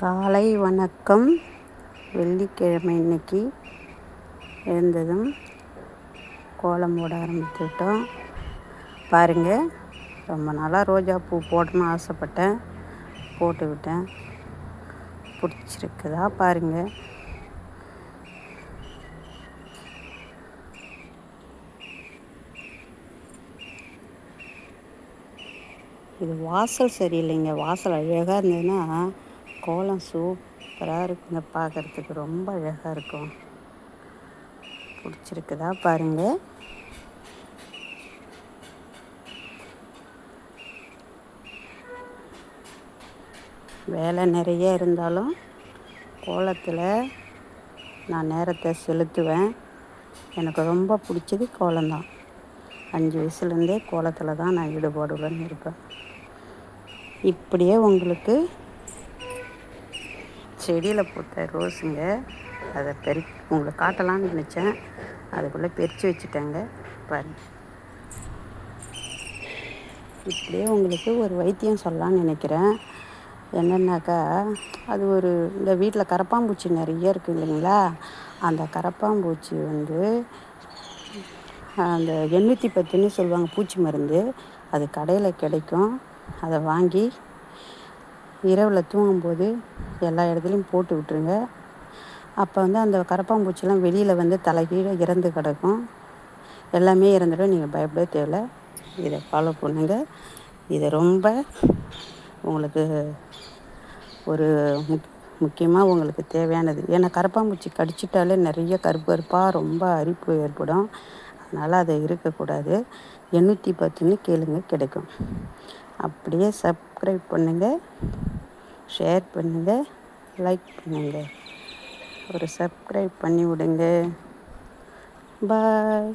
காலை வணக்கம். வெள்ளிக்கிழமை இன்னைக்கு எழுந்ததும் கோலம் போட ஆரம்பித்துவிட்டோம். பாருங்கள், ரொம்ப நாளாக ரோஜா பூ போடணும்னு ஆசைப்பட்டேன், போட்டு விட்டேன். பிடிச்சிருக்குதா பாருங்கள். இது வாசல் சரியில்லைங்க. வாசல் அழகாக இருந்ததுன்னா கோலம் சூப்பராக இருக்குங்க. பார்க்குறதுக்கு ரொம்ப அழகாக இருக்கும். பிடிச்சிருக்குதா பாருங்கள். வேலை நிறைய இருந்தாலும் கோலத்தில் நான் நேரத்தை செலுத்துவேன். எனக்கு ரொம்ப பிடிச்சது கோலம்தான். 5 வயசுலேருந்தே கோலத்தில் தான் நான் ஈடுபாடுடன் இருப்பேன். இப்படியே உங்களுக்கு செடியில் பூத்த ரோஸுங்க, அதை உங்களுக்கு காட்டலான்னு நினச்சேன். அதுக்குள்ளே பறித்து வச்சுட்டேங்க. பாருங்கள், இப்படியே உங்களுக்கு ஒரு வைத்தியம் சொல்லலான்னு நினைக்கிறேன். என்னென்னாக்கா, அது இந்த வீட்டில் கரப்பாம்பூச்சி நிறைய இருக்குது இல்லைங்களா? அந்த கரப்பாம்பூச்சி அந்த 810ன்னு சொல்லுவாங்க, பூச்சி மருந்து. அது கடையில் கிடைக்கும். அதை வாங்கி இரவில் தூங்கும்போது எல்லா இடத்துலையும் போட்டு விட்டுருங்க. அப்போ அந்த கரப்பாம்பூச்சிலாம் வெளியில் தலைகீழ இறந்து கிடக்கும். எல்லாமே இறந்துடும். நீங்கள் பயப்படவே தேவையில்லை. இதை ஃபாலோ பண்ணுங்க. இது ரொம்ப உங்களுக்கு ஒரு முக்கியமாக உங்களுக்கு தேவையானது. ஏன்னா கரப்பாம்பூச்சி கடிச்சிட்டாலே நிறைய கருப்பாக ரொம்ப அரிப்பு ஏற்படும். அதனால் அதை இருக்கக்கூடாது. 810ன்னு கேளுங்க, கிடைக்கும். அப்படியே சப்ஸ்கிரைப் பண்ணுங்கள், ஷேர் பண்ணுங்கள், லைக் பண்ணுங்கள். ஒரு சப்ஸ்கிரைப் பண்ணி விடுங்க. பாய்.